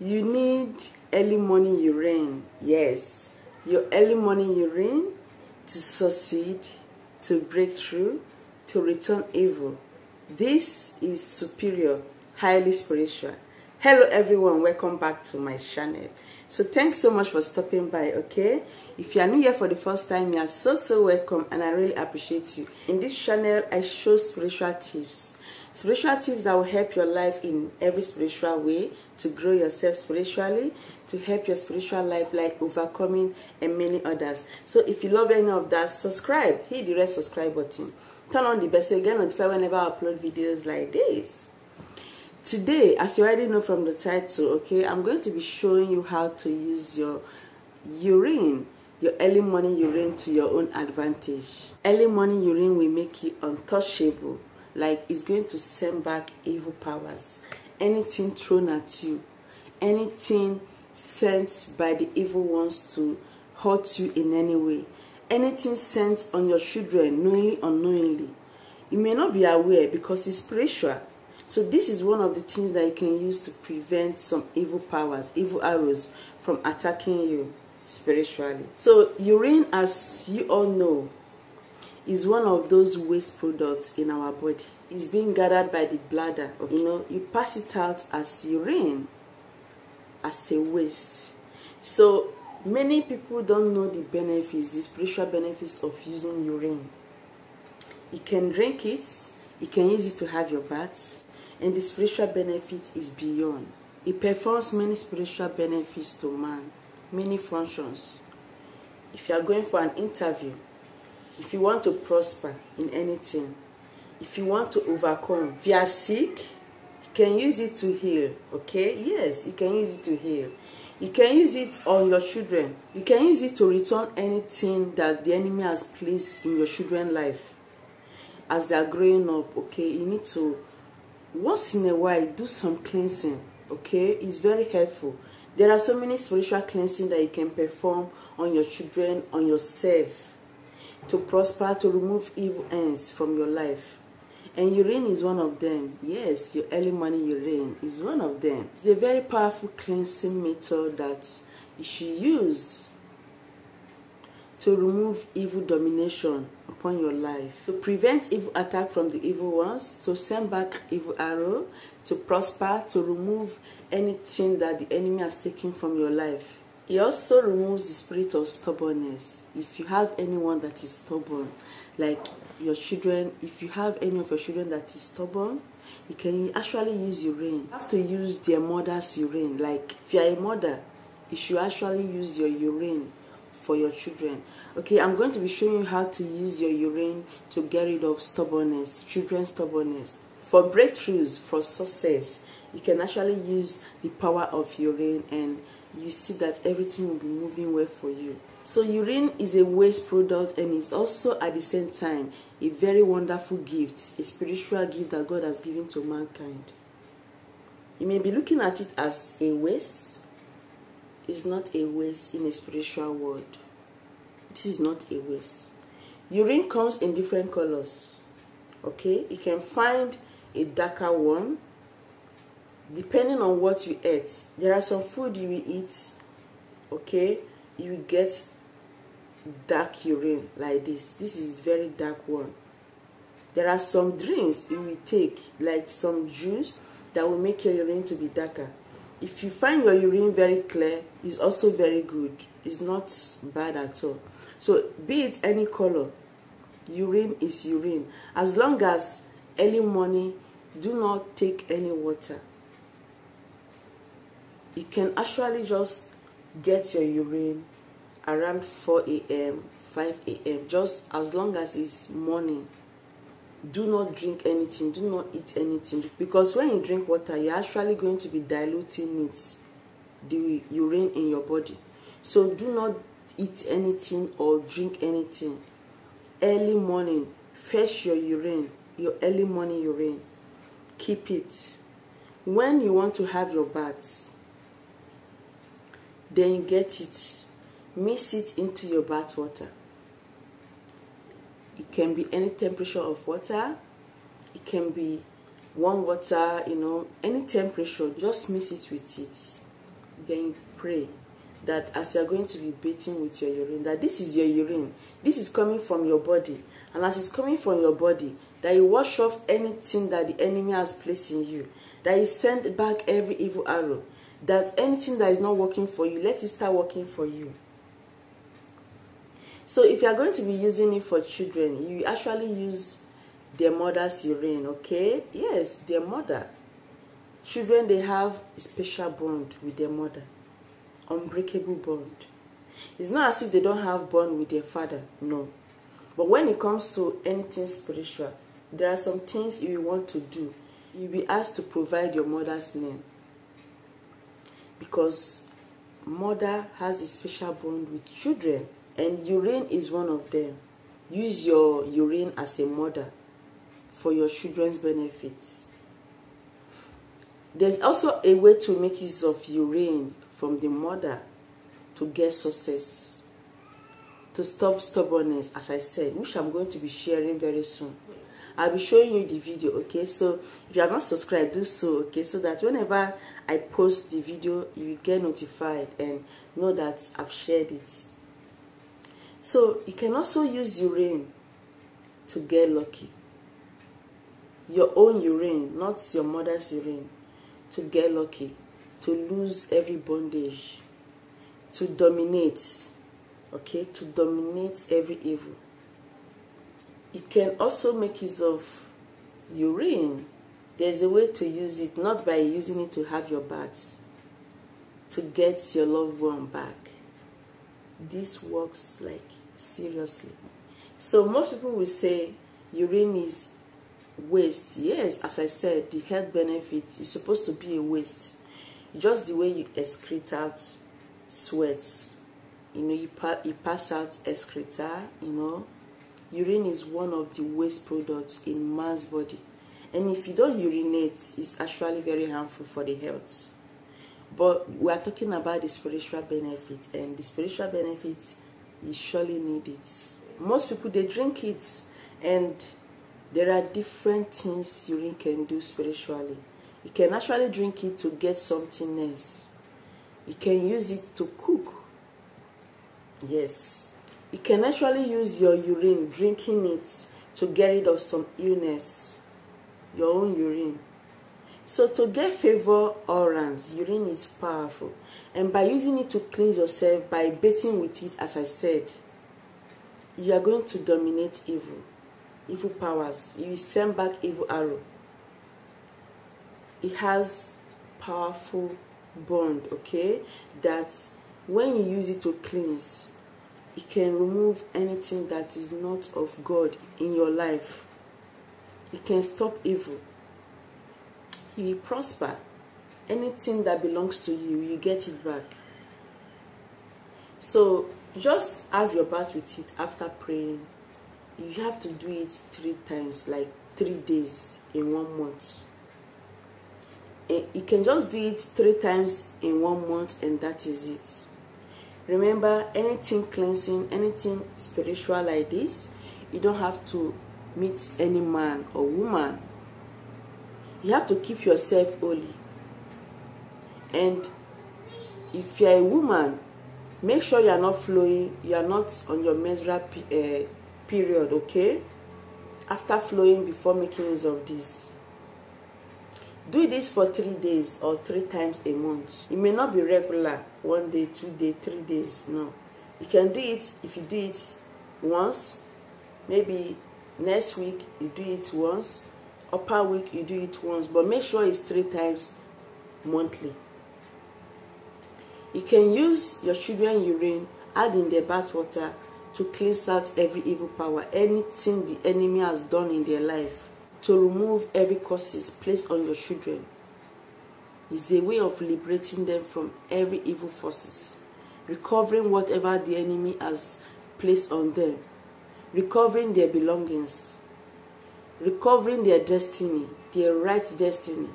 You need early morning urine. Yes, your early morning urine to succeed, to break through, to return evil. This is superior, highly spiritual. Hello everyone, welcome back to my channel. So thanks so much for stopping by, okay? If you are new here for the first time, you are so welcome and I really appreciate you. In this channel, I show spiritual tips. Spiritual tips that will help your life in every spiritual way, to grow yourself spiritually, to help your spiritual life like overcoming and many others. So if you love any of that, subscribe, hit the red subscribe button. Turn on the bell so you get notified whenever I upload videos like this. Today, as you already know from the title, okay, I'm going to be showing you how to use your urine, your early morning urine, to your own advantage. Early morning urine will make you untouchable. Like it's going to send back evil powers. Anything thrown at you, anything sent by the evil ones to hurt you in any way, anything sent on your children, knowingly or unknowingly, you may not be aware because it's spiritual. So this is one of the things that you can use to prevent some evil powers, evil arrows from attacking you spiritually. So urine, as you all know, is one of those waste products in our body. It's being gathered by the bladder. You know, you pass it out as urine, as a waste. So many people don't know the benefits, the spiritual benefits of using urine. You can drink it, you can use it to have your bath, and the spiritual benefit is beyond. It performs many spiritual benefits to man, many functions. If you are going for an interview, if you want to prosper in anything, if you want to overcome, if you are sick, you can use it to heal, okay? Yes, you can use it to heal. You can use it on your children. You can use it to return anything that the enemy has placed in your children's life. As they are growing up, okay, you need to, once in a while, do some cleansing, okay? It's very helpful. There are so many spiritual cleansing that you can perform on your children, on yourself, to prosper, to remove evil ends from your life. And urine is one of them. Yes, your early morning urine is one of them. It's a very powerful cleansing method that you should use to remove evil domination upon your life, to prevent evil attack from the evil ones, to send back evil arrow, to prosper, to remove anything that the enemy has taken from your life. It also removes the spirit of stubbornness. If you have anyone that is stubborn, like your children, if you have any of your children that is stubborn, you can actually use urine. You have to use their mother's urine. Like if you are a mother, you should actually use your urine for your children. Okay, I'm going to be showing you how to use your urine to get rid of stubbornness, children's stubbornness. For breakthroughs, for success, you can actually use the power of urine and you see that everything will be moving well for you. So urine is a waste product and is also at the same time a very wonderful gift, a spiritual gift that God has given to mankind. You may be looking at it as a waste. It's not a waste in a spiritual world. This is not a waste. Urine comes in different colors. Okay, you can find a darker one depending on what you eat. There are some food you will eat, okay, you will get dark urine like this. This is very dark one. There are some drinks you will take, like some juice, that will make your urine to be darker. If you find your urine very clear, it's also very good. It's not bad at all. So be it any color, urine is urine. As long as early morning, do not take any water. You can actually just get your urine around 4 a.m., 5 a.m., just as long as it's morning. Do not drink anything, do not eat anything, because when you drink water, you're actually going to be diluting it, the urine in your body. So do not eat anything or drink anything. Early morning, fetch your urine, your early morning urine. Keep it. When you want to have your bath, then you get it, mix it into your bath water. It can be any temperature of water. It can be warm water, you know, any temperature. Just mix it with it. then pray that as you're going to be bathing with your urine, that this is your urine, this is coming from your body, and as it's coming from your body, that you wash off anything that the enemy has placed in you, that you send back every evil arrow, that anything that is not working for you, let it start working for you. So if you are going to be using it for children, you actually use their mother's urine, okay? Yes, their mother. Children, they have a special bond with their mother. Unbreakable bond. It's not as if they don't have bond with their father, no. But when it comes to anything spiritual, there are some things you want to do. You'll be asked to provide your mother's name, because mother has a special bond with children, and urine is one of them. Use your urine as a mother for your children's benefits. There's also a way to make use of urine from the mother to get success, to stop stubbornness, as I said, which I'm going to be sharing very soon. I'll be showing you the video, okay? So if you are not subscribed, do so, okay? So that whenever I post the video, you will get notified and know that I've shared it. So you can also use urine to get lucky. Your own urine, not your mother's urine, to get lucky, to lose every bondage, to dominate, okay? To dominate every evil. You can also make use of urine. There's a way to use it, not by using it to have your baths, to get your loved one back. This works like seriously. So most people will say urine is waste. Yes, as I said, the health benefits is supposed to be a waste. Just the way you excrete out sweats, you know, you pass out excreta, you know. Urine is one of the waste products in man's body, and if you don't urinate, it's actually very harmful for the health. But we are talking about the spiritual benefit, and the spiritual benefit, you surely need it. Most people, they drink it, and there are different things urine can do spiritually. You can actually drink it to get something else. You can use it to cook. Yes. You can actually use your urine, drinking it, to get rid of some illness. Your own urine. So to get favor or runs, urine is powerful. And by using it to cleanse yourself, by bathing with it, as I said, you are going to dominate evil powers. You send back evil arrow. It has powerful bond, okay? That when you use it to cleanse, it can remove anything that is not of God in your life. It can stop evil. You will prosper. Anything that belongs to you, you get it back. So just have your bath with it after praying. You have to do it 3 times, like 3 days in 1 month. You can just do it 3 times in 1 month, and that is it. Remember, anything cleansing, anything spiritual like this, you don't have to meet any man or woman. You have to keep yourself holy. And if you're a woman, make sure you are not flowing, you are not on your menstrual period, okay? After flowing, before making use of this. Do this for 3 days or 3 times a month. It may not be regular, 1 day, 2 days, 3 days, no. You can do it. If you do it once, maybe next week you do it once, upper week you do it once, but make sure it's 3 times monthly. You can use your children's urine, add in their bath water to cleanse out every evil power, anything the enemy has done in their life, to remove every curses placed on your children. It's a way of liberating them from every evil forces, recovering whatever the enemy has placed on them, recovering their belongings, recovering their destiny, their right destiny.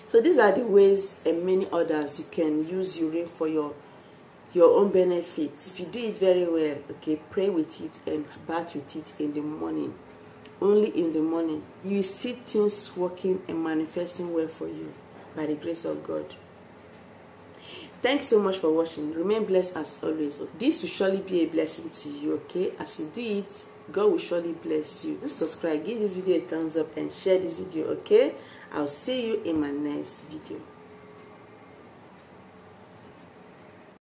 So these are the ways, and many others, you can use urine for your own benefit. If you do it very well, okay, pray with it and bath with it in the morning. Only in the morning. You will see things working and manifesting well for you by the grace of God. Thank you so much for watching. Remain blessed as always. This will surely be a blessing to you, okay? As you do it, God will surely bless you. Just subscribe, give this video a thumbs up, and share this video, okay? I'll see you in my next video.